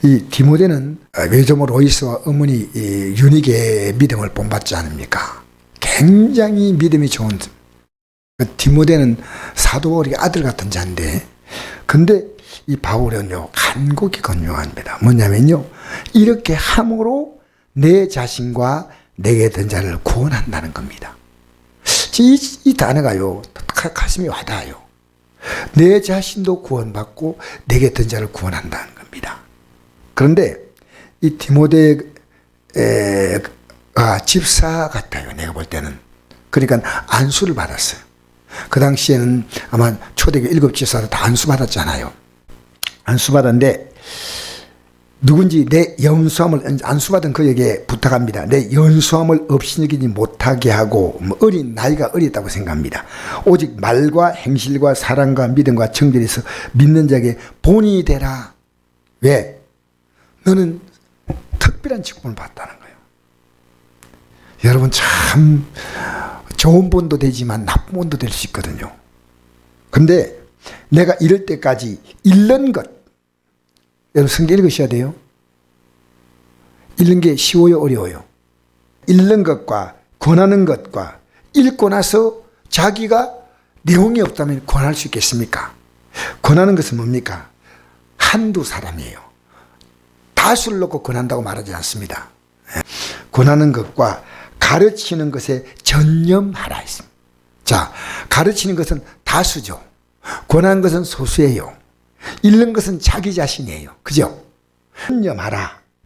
이 디모데는 외조모 로이스와 어머니 유니게의 믿음을 본받지 않습니까? 굉장히 믿음이 좋은, 디모데는 사도 바울의 아들 같은 자인데, 근데 이 바울은요 간곡히 건조합니다. 뭐냐면요, 이렇게 함으로 내 자신과 내게 든 자를 구원한다는 겁니다. 이 단어가요 가슴이 와닿아요. 내 자신도 구원받고 내게 든 자를 구원한다는 겁니다. 그런데 이 디모데가 집사 같아요, 내가 볼 때는. 그러니까 안수를 받았어요. 그 당시에는 아마 초대교 7집사도 다 안수 받았잖아요. 안수 받았는데 누군지 내 연수함을, 안수받은 그에게 부탁합니다. 내 연수함을 없이 여기지 못하게 하고, 나이가 어렸다고 생각합니다. 오직 말과 행실과 사랑과 믿음과 정결에서 믿는 자에게 본이 되라. 왜? 너는 특별한 직분을 받다는 거예요. 여러분, 참 좋은 본도 되지만 나쁜 본도 될 수 있거든요. 근데 내가 이럴 때까지 읽는 것, 여러분 성경 읽으셔야 돼요. 읽는 게 쉬워요, 어려워요? 읽는 것과 권하는 것과 읽고 나서 자기가 내용이 없다면 권할 수 있겠습니까? 권하는 것은 뭡니까? 한두 사람이에요. 다수를 놓고 권한다고 말하지 않습니다. 권하는 것과 가르치는 것에 전념하라 했습니다. 자, 가르치는 것은 다수죠. 권하는 것은 소수예요. 읽는 것은 자기 자신이에요. 그죠?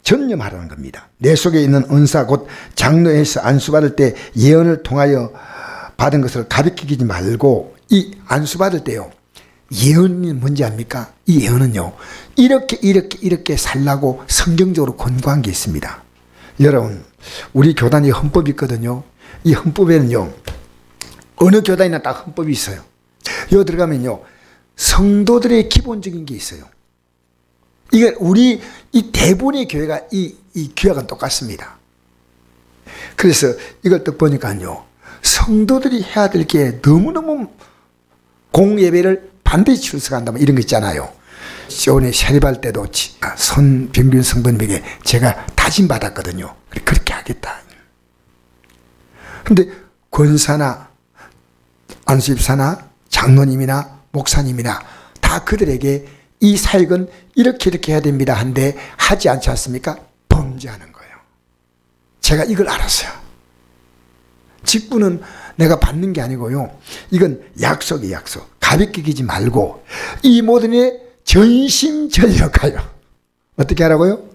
전념하라는 겁니다. 내 속에 있는 은사 곧 장로에서 안수받을 때 예언을 통하여 받은 것을 가볍게 여기지 말고, 이 안수받을 때요, 예언이 뭔지 압니까? 이 예언은요, 이렇게 살라고 성경적으로 권고한 게 있습니다. 여러분, 우리 교단이 헌법이 있거든요. 이 헌법에는요, 어느 교단이나 딱 헌법이 있어요. 여기 들어가면요, 성도들의 기본적인 게 있어요. 이게 우리 이 대부분의 교회가 이 규약은 똑같습니다. 그래서 이걸 딱 보니까요, 성도들이 해야 될 게 너무너무, 공예배를 반드시 출석한다, 이런 거 있잖아요. 저번에 세례받을 때도 손병균 성도님에게 제가 다짐받았거든요. 그렇게 하겠다. 근데 권사나 안수집사나 장로님이나 목사님이나 다 그들에게 이 사역은 이렇게 해야 됩니다 한데 하지 않지 않습니까? 범죄하는 거예요. 제가 이걸 알았어요. 직분은 내가 받는 게 아니고요, 이건 약속이에요. 약속. 가볍게 여기지 말고 이 모든 에 전심전력하여, 어떻게 하라고요?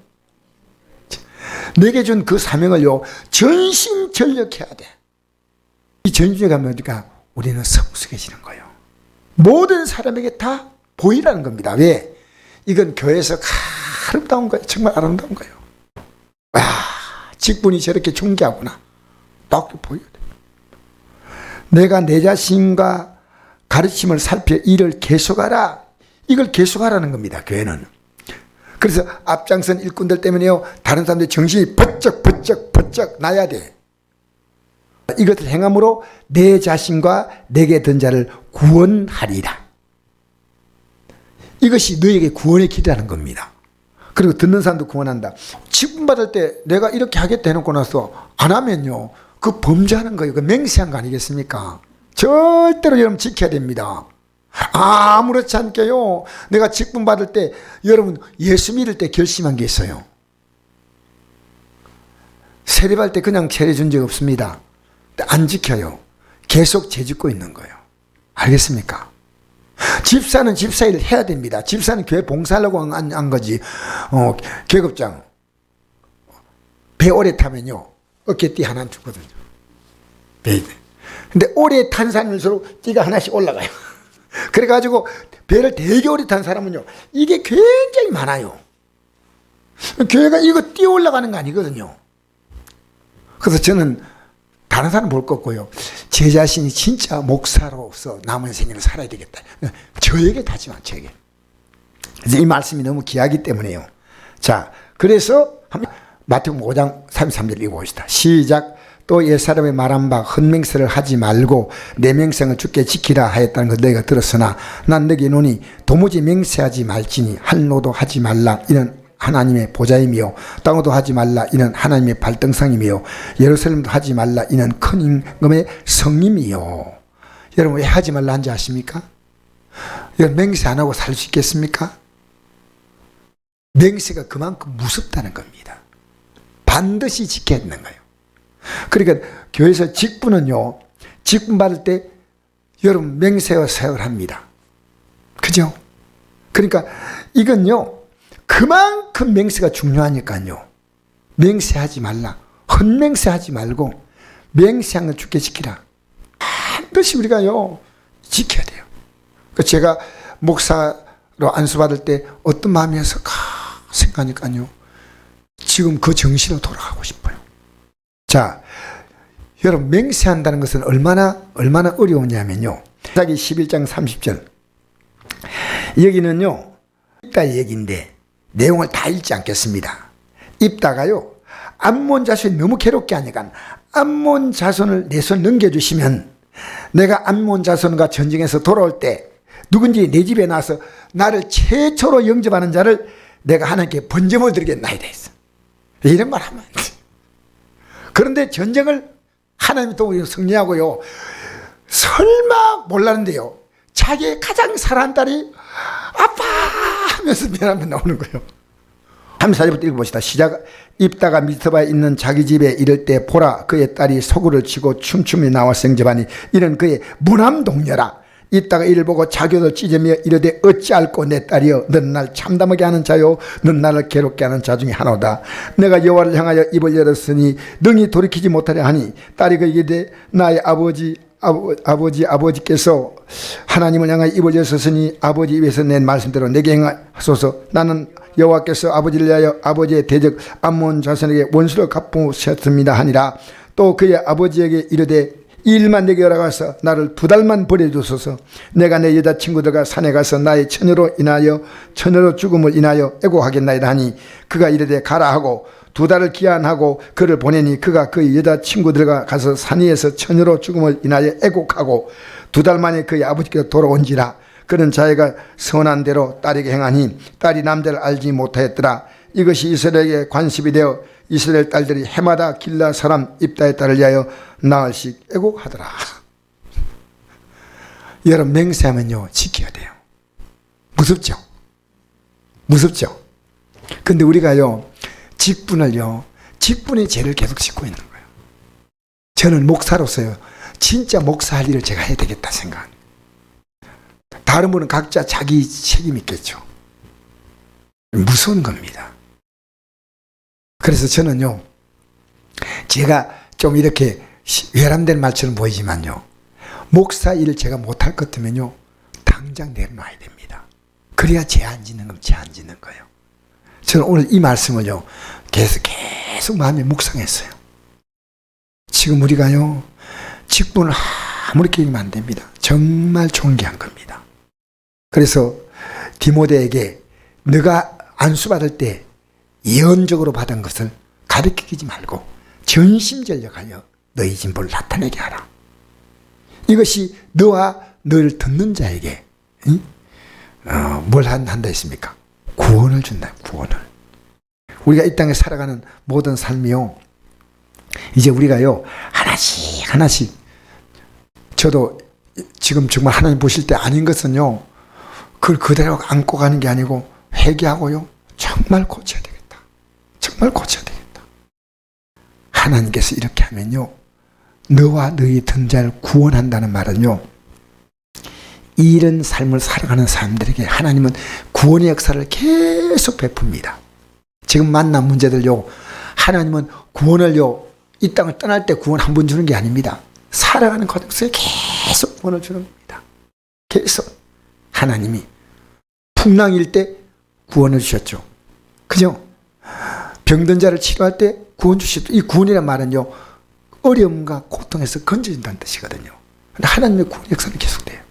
내게 준 그 사명을요 전심전력해야 돼. 이 전심전력하면 어디가? 우리는 성숙해지는 거예요. 모든 사람에게 다 보이라는 겁니다. 왜? 이건 교회에서 아름다운 거예요. 정말 아름다운 거예요. 와, 직분이 저렇게 존귀하구나. 딱 보여야 돼. 내가 내 자신과 가르침을 살펴 이를 계속하라. 이걸 계속하라는 겁니다, 교회는. 그래서 앞장선 일꾼들 때문에요, 다른 사람들의 정신이 번쩍 나야 돼. 이것을 행함으로 내 자신과 내게 든 자를 구원하리라. 이것이 너에게 구원의 길이라는 겁니다. 그리고 듣는 사람도 구원한다. 직분 받을 때 내가 이렇게 하겠다 해놓고 나서 안 하면요, 그 범죄하는 거예요. 그 맹세한 거 아니겠습니까? 절대로 여러분 지켜야 됩니다. 아무렇지 않게요, 내가 직분 받을 때, 여러분 예수 믿을 때 결심한 게 있어요. 세례받을 때 그냥 세례 준 적 없습니다. 안 지켜요. 계속 재짓고 있는 거예요. 알겠습니까? 집사는 집사 일을 해야 됩니다. 집사는 교회 봉사하려고 한 거지. 계급장 배 오래 타면요 어깨띠 하나 주거든요. 근데 오래 탄 사람일수록 띠가 하나씩 올라가요. 그래가지고 배를 되게 오래 탄 사람은요, 이게 굉장히 많아요. 교회가 이거 뛰어 올라가는 거 아니거든요. 그래서 저는 다른 사람 볼 것 없고요, 제 자신이 진짜 목사로서 남은 생애를 살아야 되겠다. 저에게 다지만 저에게. 그래서 이 말씀이 너무 귀하기 때문에요. 자, 그래서 마태복음 5장 33절 읽어봅시다. 시작. 또 옛사람의 말한 바 헛맹세를 하지 말고 내 명성을 주께 지키라 하였다는 것 너희가 들었으나 난 너희에 노니 도무지 맹세하지 말지니 할 노도 하지 말라. 이는 하나님의 보좌이며 땅도 하지 말라 이는 하나님의 발등상이며 예루살렘도 하지 말라 이는 큰 임금의 성임이요. 여러분 왜 하지 말라 한지 아십니까? 여러분 맹세 안 하고 살 수 있겠습니까? 맹세가 그만큼 무섭다는 겁니다. 반드시 지켜야 되는 거예요. 그러니까 교회에서 직분은요, 직분 받을 때 여러분 맹세와 사역을 합니다. 그죠? 그러니까 이건요, 그만큼 맹세가 중요하니까요. 맹세하지 말라. 헛맹세하지 말고 맹세한 걸 죽게 지키라. 반드시 우리가요, 지켜야 돼요. 제가 목사로 안수받을 때 어떤 마음이어서 생각하니까요, 지금 그 정신으로 돌아가고 싶어요. 자, 여러분 맹세한다는 것은 얼마나 어려우냐면요. 사기 11장 30절. 여기는요, 입다 얘기인데 내용을 다 읽지 않겠습니다. 입다가요, 암몬 자손이 너무 괴롭게 하니까 암몬 자손을 내 손 넘겨주시면 내가 암몬 자손과 전쟁에서 돌아올 때 누군지 내 집에 나와서 나를 최초로 영접하는 자를 내가 하나님께 번제물 드리겠나이다 했어. 이런 말 하면 안 돼. 그런데 전쟁을 하나님이 또 승리하고요, 설마 몰랐는데요, 자기의 가장 사랑하는 딸이 아빠 하면서 미안하면 나오는 거예요. 34절부터 읽어봅시다. 시작. 입다가 미스바에 있는 자기 집에 이를 때 보라, 그의 딸이 소구를 치고 춤추며 나와서 영접하니 이는 그의 무남동녀라. 입다가 이를 보고 자기도 찢으며 이르되 어찌할꼬 내 딸이여, 넌 날 참담하게 하는 자요, 넌 나를 괴롭게 하는 자 중에 하나다. 내가 여호와를 향하여 입을 열었으니 능히 돌이키지 못하려 하니 딸이 그에게 이르되 나의 아버지께서 하나님을 향하여 입을 여셨으니 아버지 입에서 낸 말씀대로 내게 행하소서. 나는 여호와께서 아버지를 위하여 아버지의 대적 암몬 자손에게 원수를 갚으셨습니다 하니라. 또 그의 아버지에게 이르되 이 일만 내게 허락하사 나를 2달만 버려주소서. 내가 내 여자친구들과 산에 가서 나의 처녀로 죽음을 인하여 애곡하겠나이다 하니 그가 이르되 가라 하고 2달을 기한하고 그를 보내니 그가 그의 여자친구들과 가서 산 위에서 처녀로 죽음을 인하여 애곡하고 2달 만에 그의 아버지께로 돌아온지라. 그는 자기가 선한 대로 딸에게 행하니 딸이 남자를 알지 못하였더라. 이것이 이스라엘에게 관습이 되어 이스라엘 딸들이 해마다 길라 사람 입다의 딸을 위하여 나흘씩 애곡하더라. 여러분 맹세하면요, 지켜야 돼요. 무섭죠? 무섭죠? 근데 우리가요, 직분의 죄를 계속 짓고 있는 거예요. 저는 목사로서요, 진짜 목사할 일을 제가 해야 되겠다 생각합니다. 다른 분은 각자 자기 책임 있겠죠. 무서운 겁니다. 그래서 저는요, 제가 좀 이렇게 외람된 말처럼 보이지만요, 목사 일을 제가 못할 것 같으면요, 당장 내려놔야 됩니다. 그래야 죄 안 짓는 건 죄 안 짓는 거예요. 저는 오늘 이 말씀을요, 계속 마음에 묵상했어요. 지금 우리가요, 직분을 아무리 끼면 안 됩니다. 정말 존귀한 겁니다. 그래서 디모데에게 너가 안수받을 때 예언적으로 받은 것을 가르치지 말고 전심전력하여 너희 진보를 나타내게 하라. 이것이 너와 너를 듣는 자에게 뭘 한다 했습니까? 구원을 준다. 구원을. 우리가 이 땅에 살아가는 모든 삶이요, 이제 우리가요 하나씩 저도 지금 정말 하나님 보실 때 아닌 것은요, 그걸 그대로 안고 가는 게 아니고 회개하고요, 정말 고쳐야 되겠다. 정말 고쳐야 되겠다. 하나님께서 이렇게 하면요, 너와 너희 든 자를 구원한다는 말은요, 이런 삶을 살아가는 사람들에게 하나님은 구원의 역사를 계속 베풉니다. 지금 만난 문제들요, 하나님은 구원을요, 이 땅을 떠날 때 구원 한 번 주는 게 아닙니다. 살아가는 과정에서 계속 구원을 주는 겁니다. 계속 하나님이 풍랑일 때 구원을 주셨죠. 그죠? 병든 자를 치료할 때 구원 주셨죠. 이 구원이란 말은요, 어려움과 고통에서 건져준다는 뜻이거든요. 근데 하나님의 구원 역사는 계속돼요.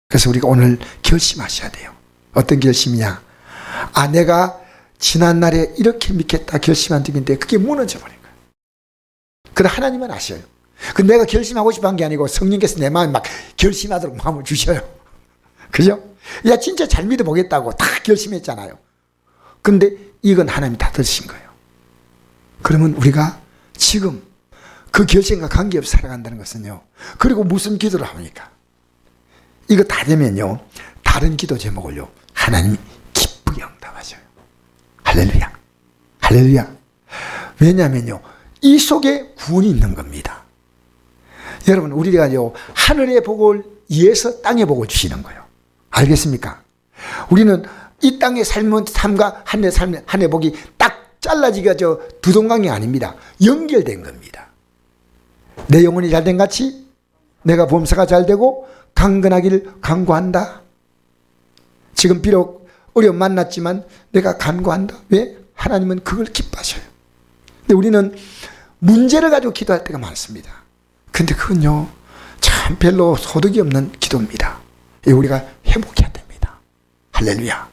그래서 우리가 오늘 결심하셔야 돼요. 어떤 결심이냐? 내가 지난날에 이렇게 믿겠다 결심한 적인데 그게 무너져 버린 거예요. 그런데 하나님은 아셔요. 근데 내가 결심하고 싶어 한 게 아니고 성령께서 내 마음에 막 결심하도록 마음을 주셔요. 그죠? 야, 진짜 잘 믿어보겠다고 다 결심했잖아요. 근데 이건 하나님이 다 들으신 거예요. 그러면 우리가 지금 그 결심과 관계없이 살아간다는 것은요. 그리고 무슨 기도를 합니까? 이거 다 되면요. 다른 기도 제목을요. 하나님이 기쁘게 응답하셔요. 할렐루야. 할렐루야. 왜냐하면요. 이 속에 구원이 있는 겁니다. 여러분 우리가요. 하늘의 복을 위해서 땅의 복을 주시는 거예요. 알겠습니까? 우리는 이 땅의 삶과 하늘의 복이 딱 잘라지가 두 동강이 아닙니다. 연결된 겁니다. 내 영혼이 잘된 같이 내가 범사가 잘되고 강건하기를 간구한다. 지금 비록 어려움 만났지만 내가 간구한다. 왜? 하나님은 그걸 기뻐하셔요. 근데 우리는 문제를 가지고 기도할 때가 많습니다. 근데 그건요 참 별로 소득이 없는 기도입니다. 우리가 회복해야 됩니다. 할렐루야.